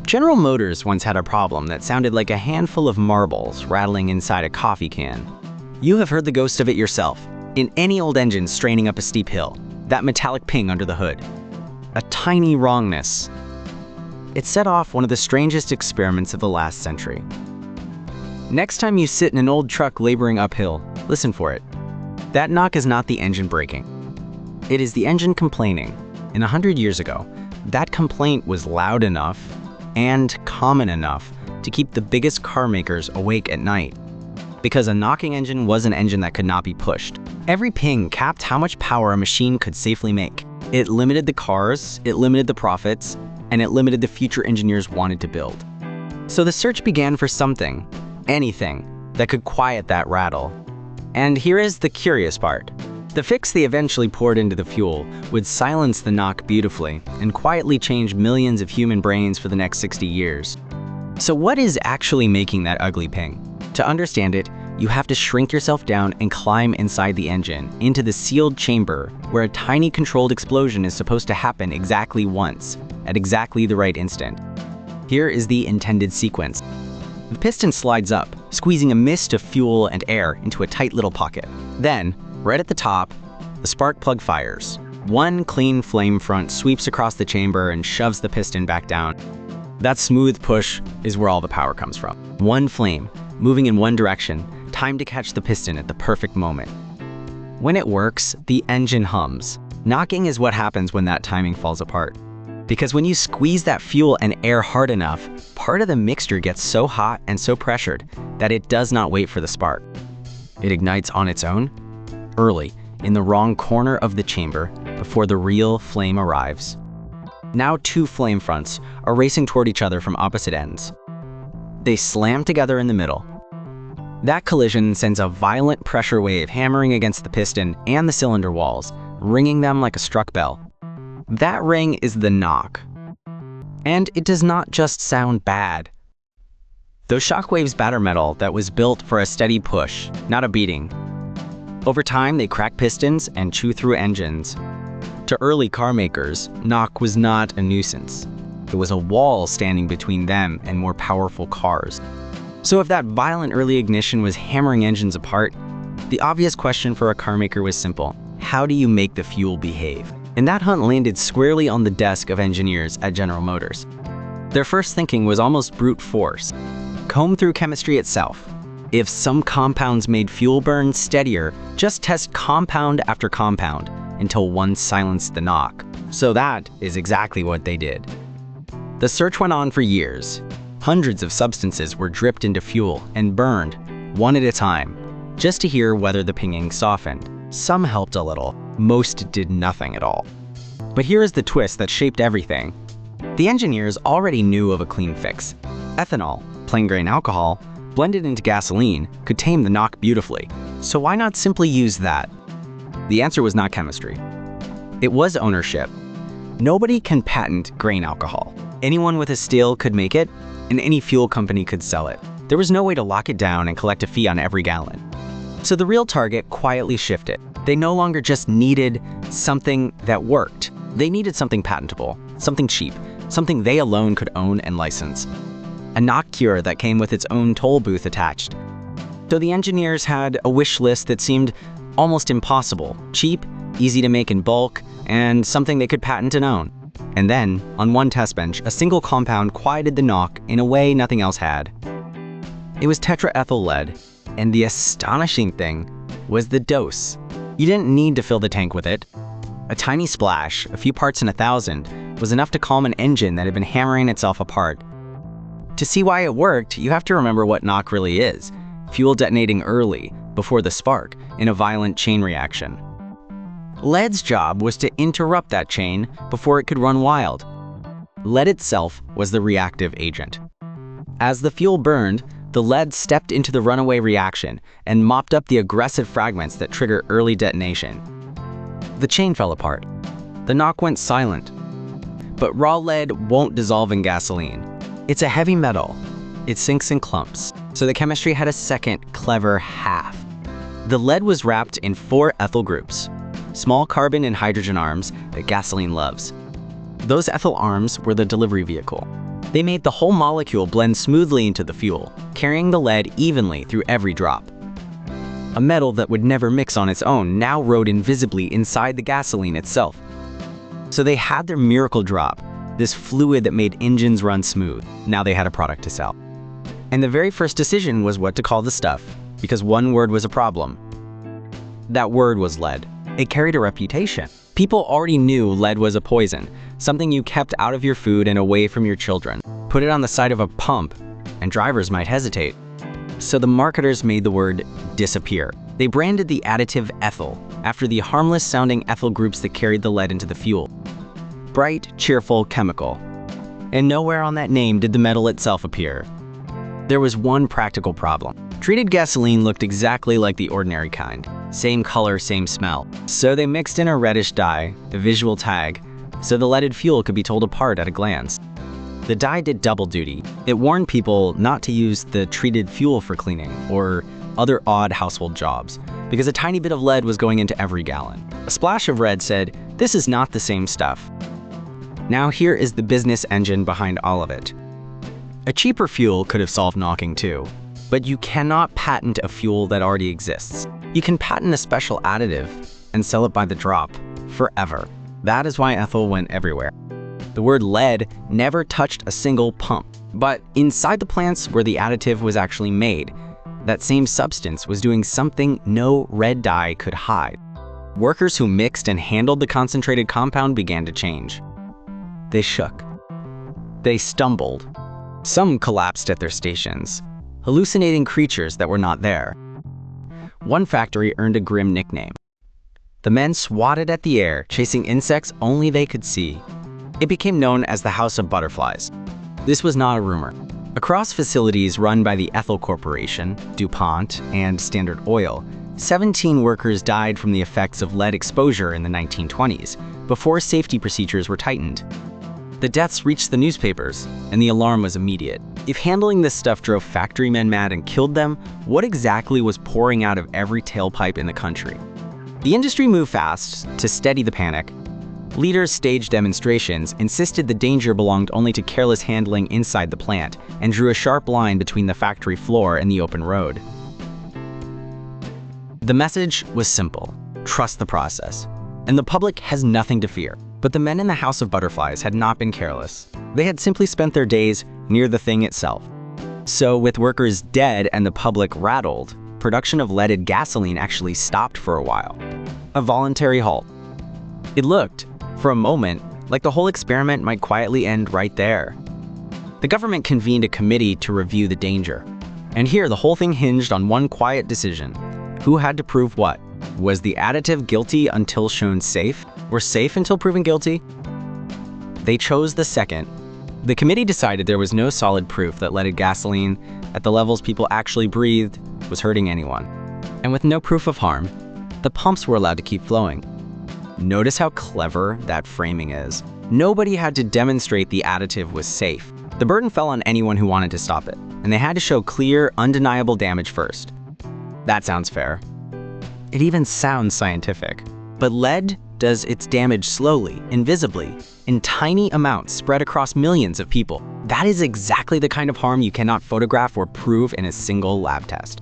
General Motors once had a problem that sounded like a handful of marbles rattling inside a coffee can. You have heard the ghost of it yourself, in any old engine straining up a steep hill, that metallic ping under the hood. A tiny wrongness. It set off one of the strangest experiments of the last century. Next time you sit in an old truck laboring uphill, listen for it. That knock is not the engine braking. It is the engine complaining. And 100 years ago, that complaint was loud enough and common enough to keep the biggest car makers awake at night. Because a knocking engine was an engine that could not be pushed. Every ping capped how much power a machine could safely make. It limited the cars, it limited the profits, and it limited the future engineers wanted to build. So the search began for something, anything, that could quiet that rattle. And here is the curious part. The fix they eventually poured into the fuel would silence the knock beautifully and quietly change millions of human brains for the next 60 years. So what is actually making that ugly ping? To understand it, you have to shrink yourself down and climb inside the engine, into the sealed chamber where a tiny controlled explosion is supposed to happen exactly once, at exactly the right instant. Here is the intended sequence. The piston slides up, squeezing a mist of fuel and air into a tight little pocket. Then, right at the top, the spark plug fires. One clean flame front sweeps across the chamber and shoves the piston back down. That smooth push is where all the power comes from. One flame, moving in one direction, timed to catch the piston at the perfect moment. When it works, the engine hums. Knocking is what happens when that timing falls apart. Because when you squeeze that fuel and air hard enough, part of the mixture gets so hot and so pressured that it does not wait for the spark. It ignites on its own, early, in the wrong corner of the chamber, before the real flame arrives. Now two flame fronts are racing toward each other from opposite ends. They slam together in the middle. That collision sends a violent pressure wave hammering against the piston and the cylinder walls, ringing them like a struck bell. That ring is the knock. And it does not just sound bad. Those shockwaves batter metal that was built for a steady push, not a beating. Over time, they crack pistons and chew through engines. To early car makers, knock was not a nuisance. It was a wall standing between them and more powerful cars. So if that violent early ignition was hammering engines apart, the obvious question for a car maker was simple. How do you make the fuel behave? And that hunt landed squarely on the desk of engineers at General Motors. Their first thinking was almost brute force. Comb through chemistry itself. If some compounds made fuel burn steadier, just test compound after compound until one silenced the knock. So that is exactly what they did. The search went on for years. Hundreds of substances were dripped into fuel and burned, one at a time, just to hear whether the pinging softened. Some helped a little, most did nothing at all. But here is the twist that shaped everything. The engineers already knew of a clean fix. Ethanol, plain grain alcohol, blended into gasoline, could tame the knock beautifully. So why not simply use that? The answer was not chemistry. It was ownership. Nobody can patent grain alcohol. Anyone with a still could make it, and any fuel company could sell it. There was no way to lock it down and collect a fee on every gallon. So the real target quietly shifted. They no longer just needed something that worked. They needed something patentable, something cheap, something they alone could own and license. A knock cure that came with its own toll booth attached. So the engineers had a wish list that seemed almost impossible. Cheap, easy to make in bulk, and something they could patent and own. And then, on one test bench, a single compound quieted the knock in a way nothing else had. It was tetraethyl lead, and the astonishing thing was the dose. You didn't need to fill the tank with it. A tiny splash, a few parts in 1,000, was enough to calm an engine that had been hammering itself apart. To see why it worked, you have to remember what knock really is. Fuel detonating early, before the spark, in a violent chain reaction. Lead's job was to interrupt that chain before it could run wild. Lead itself was the reactive agent. As the fuel burned, the lead stepped into the runaway reaction and mopped up the aggressive fragments that trigger early detonation. The chain fell apart. The knock went silent. But raw lead won't dissolve in gasoline. It's a heavy metal. It sinks in clumps. So the chemistry had a second, clever half. The lead was wrapped in 4 ethyl groups, small carbon and hydrogen arms that gasoline loves. Those ethyl arms were the delivery vehicle. They made the whole molecule blend smoothly into the fuel, carrying the lead evenly through every drop. A metal that would never mix on its own now rode invisibly inside the gasoline itself. So they had their miracle drop, this fluid that made engines run smooth. Now they had a product to sell. And the very first decision was what to call the stuff, because one word was a problem. That word was lead. It carried a reputation. People already knew lead was a poison, something you kept out of your food and away from your children. Put it on the side of a pump, and drivers might hesitate. So the marketers made the word disappear. They branded the additive ethyl after the harmless-sounding ethyl groups that carried the lead into the fuel. Bright, cheerful chemical. And nowhere on that name did the metal itself appear. There was one practical problem. Treated gasoline looked exactly like the ordinary kind. Same color, same smell. So they mixed in a reddish dye, a visual tag, so the leaded fuel could be told apart at a glance. The dye did double duty. It warned people not to use the treated fuel for cleaning or other odd household jobs, because a tiny bit of lead was going into every gallon. A splash of red said, "This is not the same stuff." Now here is the business engine behind all of it. A cheaper fuel could have solved knocking too, but you cannot patent a fuel that already exists. You can patent a special additive and sell it by the drop, forever. That is why ethyl went everywhere. The word lead never touched a single pump, but inside the plants where the additive was actually made, that same substance was doing something no red dye could hide. Workers who mixed and handled the concentrated compound began to change. They shook. They stumbled. Some collapsed at their stations, hallucinating creatures that were not there. One factory earned a grim nickname. The men swatted at the air, chasing insects only they could see. It became known as the House of Butterflies. This was not a rumor. Across facilities run by the Ethyl Corporation, DuPont, and Standard Oil, 17 workers died from the effects of lead exposure in the 1920s, before safety procedures were tightened. The deaths reached the newspapers, and the alarm was immediate. If handling this stuff drove factory men mad and killed them, what exactly was pouring out of every tailpipe in the country? The industry moved fast to steady the panic. Leaders staged demonstrations, insisted the danger belonged only to careless handling inside the plant, and drew a sharp line between the factory floor and the open road. The message was simple: trust the process, and the public has nothing to fear. But the men in the House of Butterflies had not been careless. They had simply spent their days near the thing itself. So with workers dead and the public rattled, production of leaded gasoline actually stopped for a while. A voluntary halt. It looked, for a moment, like the whole experiment might quietly end right there. The government convened a committee to review the danger. And here the whole thing hinged on one quiet decision. Who had to prove what? Was the additive guilty until shown safe? Or safe until proven guilty? They chose the second. The committee decided there was no solid proof that leaded gasoline, at the levels people actually breathed, was hurting anyone. And with no proof of harm, the pumps were allowed to keep flowing. Notice how clever that framing is. Nobody had to demonstrate the additive was safe. The burden fell on anyone who wanted to stop it, and they had to show clear, undeniable damage first. That sounds fair. It even sounds scientific. But lead does its damage slowly, invisibly, in tiny amounts spread across millions of people. That is exactly the kind of harm you cannot photograph or prove in a single lab test.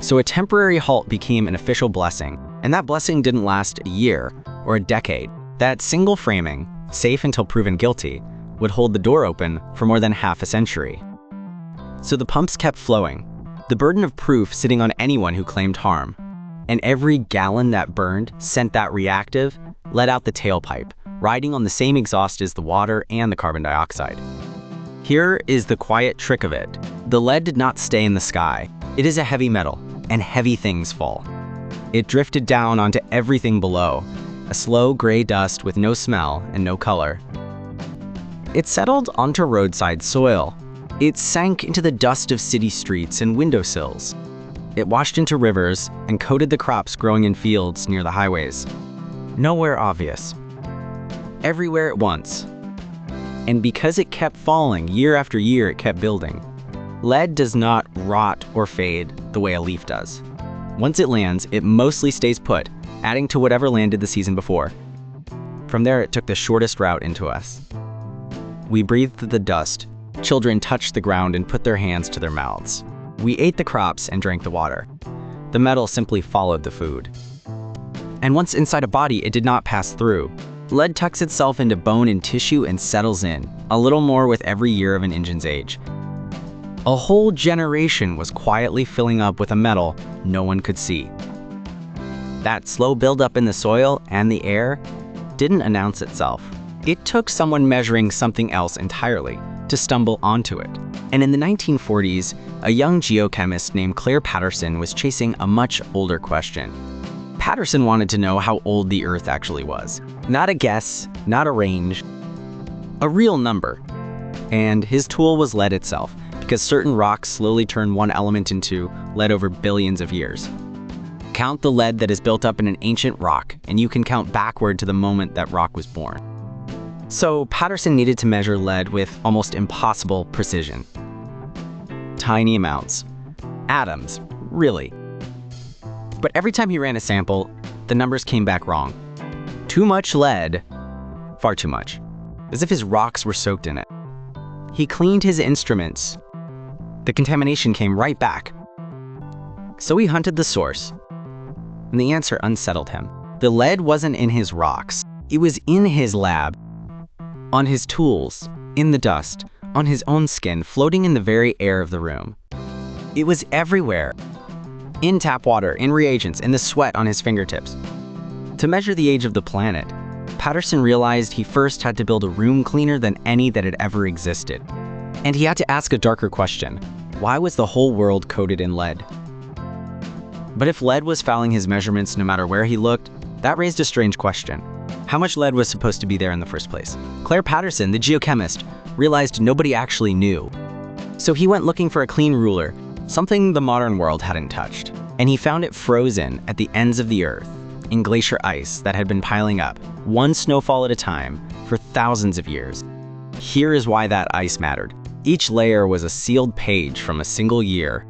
So a temporary halt became an official blessing, and that blessing didn't last a year or a decade. That single framing, safe until proven guilty, would hold the door open for more than half a century. So the pumps kept flowing, the burden of proof sitting on anyone who claimed harm. And every gallon that burned sent that reactive, let out the tailpipe, riding on the same exhaust as the water and the carbon dioxide. Here is the quiet trick of it. The lead did not stay in the sky. It is a heavy metal, and heavy things fall. It drifted down onto everything below, a slow gray dust with no smell and no color. It settled onto roadside soil. It sank into the dust of city streets and windowsills. It washed into rivers and coated the crops growing in fields near the highways. Nowhere obvious. Everywhere at once. And because it kept falling year after year, it kept building. Lead does not rot or fade the way a leaf does. Once it lands, it mostly stays put, adding to whatever landed the season before. From there, it took the shortest route into us. We breathed the dust, Children touched the ground and put their hands to their mouths. We ate the crops and drank the water. The metal simply followed the food. And once inside a body, it did not pass through. Lead tucks itself into bone and tissue and settles in, a little more with every year of an engine's age. A whole generation was quietly filling up with a metal no one could see. That slow buildup in the soil and the air didn't announce itself. It took someone measuring something else entirely to stumble onto it. And in the 1940s, a young geochemist named Claire Patterson was chasing a much older question. Patterson wanted to know how old the Earth actually was. Not a guess, not a range, a real number. And his tool was lead itself, because certain rocks slowly turn one element into lead over billions of years. Count the lead that is built up in an ancient rock, and you can count backward to the moment that rock was born. So Patterson needed to measure lead with almost impossible precision. Tiny amounts. Atoms, really. But every time he ran a sample, the numbers came back wrong. Too much lead, far too much, as if his rocks were soaked in it. He cleaned his instruments. The contamination came right back. So he hunted the source, and the answer unsettled him. The lead wasn't in his rocks. It was in his lab, on his tools, in the dust, on his own skin, floating in the very air of the room. It was everywhere. In tap water, in reagents, in the sweat on his fingertips. To measure the age of the planet, Patterson realized he first had to build a room cleaner than any that had ever existed. And he had to ask a darker question. Why was the whole world coated in lead? But if lead was fouling his measurements no matter where he looked, that raised a strange question. How much lead was supposed to be there in the first place? Claire Patterson, the geochemist, realized nobody actually knew. So he went looking for a clean ruler, something the modern world hadn't touched. And he found it frozen at the ends of the earth, in glacier ice that had been piling up, one snowfall at a time, for thousands of years. Here is why that ice mattered. Each layer was a sealed page from a single year.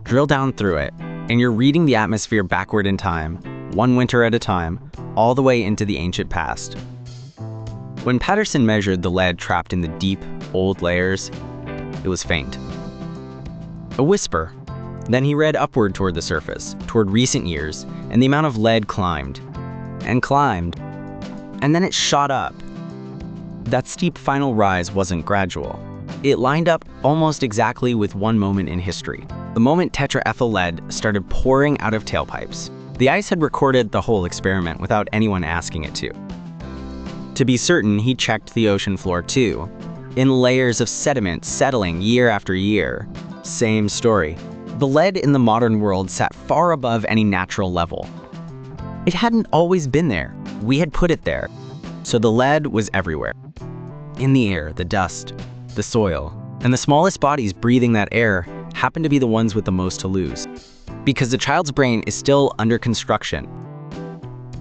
Drill down through it, and you're reading the atmosphere backward in time, one winter at a time, all the way into the ancient past. When Patterson measured the lead trapped in the deep, old layers, it was faint. A whisper. Then he read upward toward the surface, toward recent years, and the amount of lead climbed, and climbed, and then it shot up. That steep final rise wasn't gradual. It lined up almost exactly with one moment in history, the moment tetraethyl lead started pouring out of tailpipes. The ice had recorded the whole experiment without anyone asking it to. To be certain, he checked the ocean floor too, in layers of sediment settling year after year. Same story. The lead in the modern world sat far above any natural level. It hadn't always been there. We had put it there. So the lead was everywhere. In the air, the dust, the soil, and the smallest bodies breathing that air happened to be the ones with the most to lose. Because the child's brain is still under construction.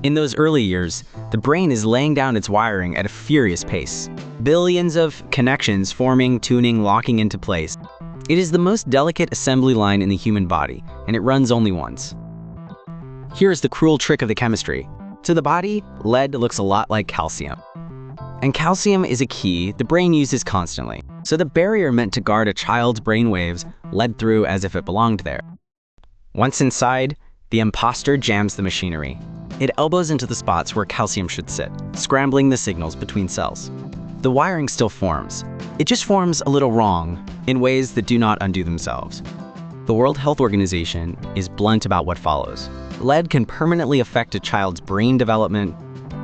In those early years, the brain is laying down its wiring at a furious pace. Billions of connections forming, tuning, locking into place. It is the most delicate assembly line in the human body, and it runs only once. Here is the cruel trick of the chemistry. To the body, lead looks a lot like calcium. And calcium is a key the brain uses constantly, so the barrier meant to guard a child's brain waves led through as if it belonged there. Once inside, the imposter jams the machinery. It elbows into the spots where calcium should sit, scrambling the signals between cells. The wiring still forms. It just forms a little wrong, in ways that do not undo themselves. The World Health Organization is blunt about what follows. Lead can permanently affect a child's brain development.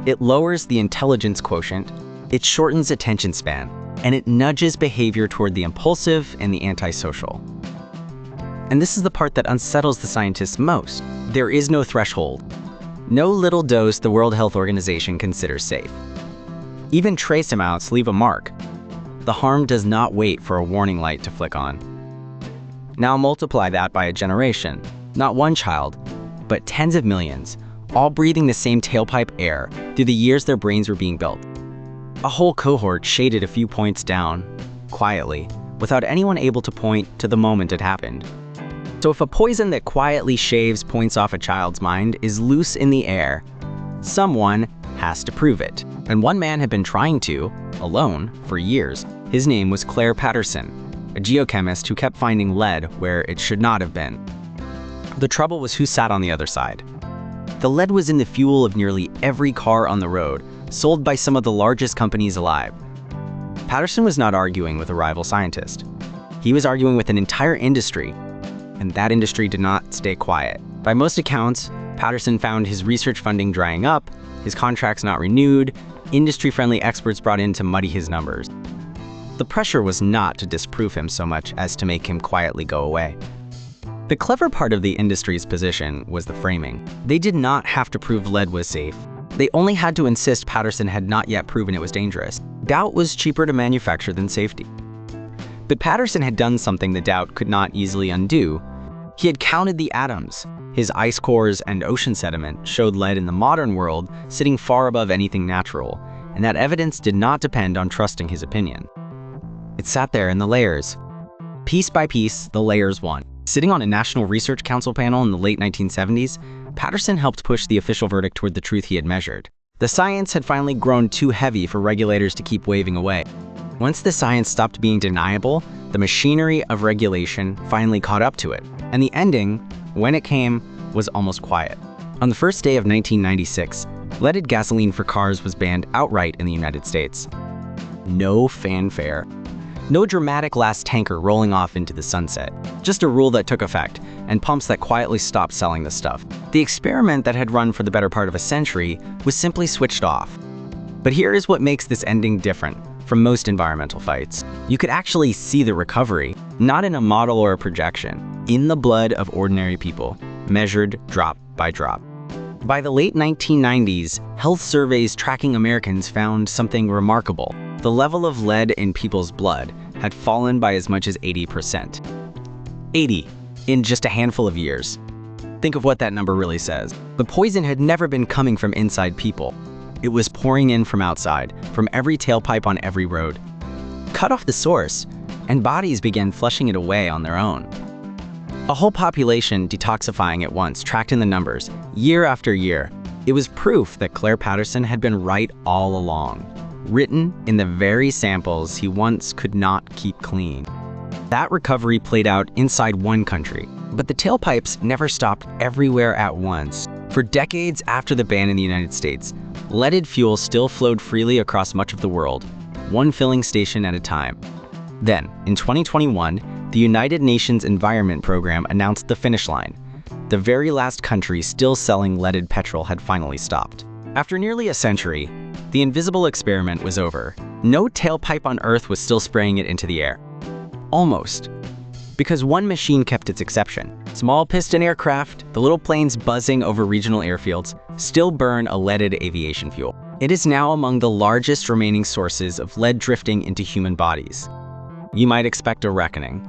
It lowers the intelligence quotient. It shortens attention span, and it nudges behavior toward the impulsive and the antisocial. And this is the part that unsettles the scientists most. There is no threshold. No little dose the World Health Organization considers safe. Even trace amounts leave a mark. The harm does not wait for a warning light to flick on. Now multiply that by a generation. Not one child, but tens of millions, all breathing the same tailpipe air through the years their brains were being built. A whole cohort shaded a few points down, quietly, without anyone able to point to the moment it happened. So if a poison that quietly shaves points off a child's mind is loose in the air, someone has to prove it. And one man had been trying to, alone, for years. His name was Claire Patterson, a geochemist who kept finding lead where it should not have been. The trouble was who sat on the other side. The lead was in the fuel of nearly every car on the road, sold by some of the largest companies alive. Patterson was not arguing with a rival scientist. He was arguing with an entire industry, and that industry did not stay quiet. By most accounts, Patterson found his research funding drying up, his contracts not renewed, industry-friendly experts brought in to muddy his numbers. The pressure was not to disprove him so much as to make him quietly go away. The clever part of the industry's position was the framing. They did not have to prove lead was safe. They only had to insist Patterson had not yet proven it was dangerous. Doubt was cheaper to manufacture than safety. But Patterson had done something the doubt could not easily undo. He had counted the atoms. His ice cores and ocean sediment showed lead in the modern world sitting far above anything natural, and that evidence did not depend on trusting his opinion. It sat there in the layers. Piece by piece, the layers won. Sitting on a National Research Council panel in the late 1970s, Patterson helped push the official verdict toward the truth he had measured. The science had finally grown too heavy for regulators to keep waving away. Once the science stopped being deniable, the machinery of regulation finally caught up to it, and the ending, when it came, was almost quiet. On the first day of 1996, leaded gasoline for cars was banned outright in the United States. No fanfare. No dramatic last tanker rolling off into the sunset. Just a rule that took effect, and pumps that quietly stopped selling the stuff. The experiment that had run for the better part of a century was simply switched off. But here is what makes this ending different from most environmental fights. You could actually see the recovery, not in a model or a projection, in the blood of ordinary people, measured drop by drop. By the late 1990s, health surveys tracking Americans found something remarkable. The level of lead in people's blood had fallen by as much as 80%. 80 in just a handful of years. Think of what that number really says. The poison had never been coming from inside people. It was pouring in from outside, from every tailpipe on every road. Cut off the source, and bodies began flushing it away on their own. A whole population detoxifying at once, tracked in the numbers, year after year. It was proof that Claire Patterson had been right all along, written in the very samples he once could not keep clean. That recovery played out inside one country, but the tailpipes never stopped everywhere at once. For decades after the ban in the United States, leaded fuel still flowed freely across much of the world, one filling station at a time. Then, in 2021, the United Nations Environment Program announced the finish line. The very last country still selling leaded petrol had finally stopped. After nearly a century, the invisible experiment was over. No tailpipe on Earth was still spraying it into the air. Almost. Because one machine kept its exception. Small piston aircraft, the little planes buzzing over regional airfields, still burn a leaded aviation fuel. It is now among the largest remaining sources of lead drifting into human bodies. You might expect a reckoning.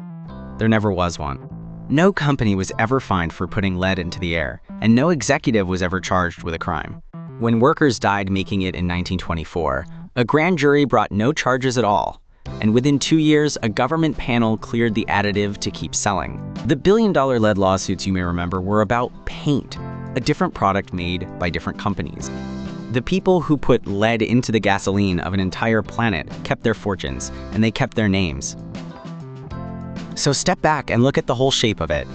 There never was one. No company was ever fined for putting lead into the air, and no executive was ever charged with a crime. When workers died making it in 1924, a grand jury brought no charges at all, and within 2 years, a government panel cleared the additive to keep selling. The billion-dollar lead lawsuits you may remember were about paint, a different product made by different companies. The people who put lead into the gasoline of an entire planet kept their fortunes, and they kept their names. So step back and look at the whole shape of it.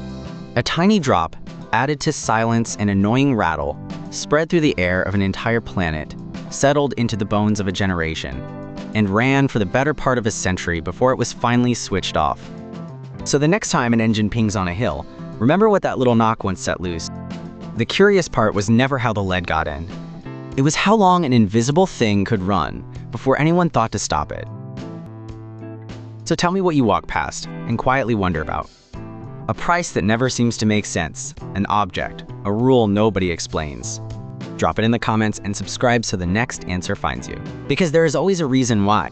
A tiny drop, added to silence and annoying rattle, spread through the air of an entire planet, settled into the bones of a generation, and ran for the better part of a century before it was finally switched off. So the next time an engine pings on a hill, remember what that little knock once set loose. The curious part was never how the lead got in. It was how long an invisible thing could run before anyone thought to stop it. So tell me what you walk past and quietly wonder about. A price that never seems to make sense, an object, a rule nobody explains. Drop it in the comments and subscribe so the next answer finds you. Because there is always a reason why.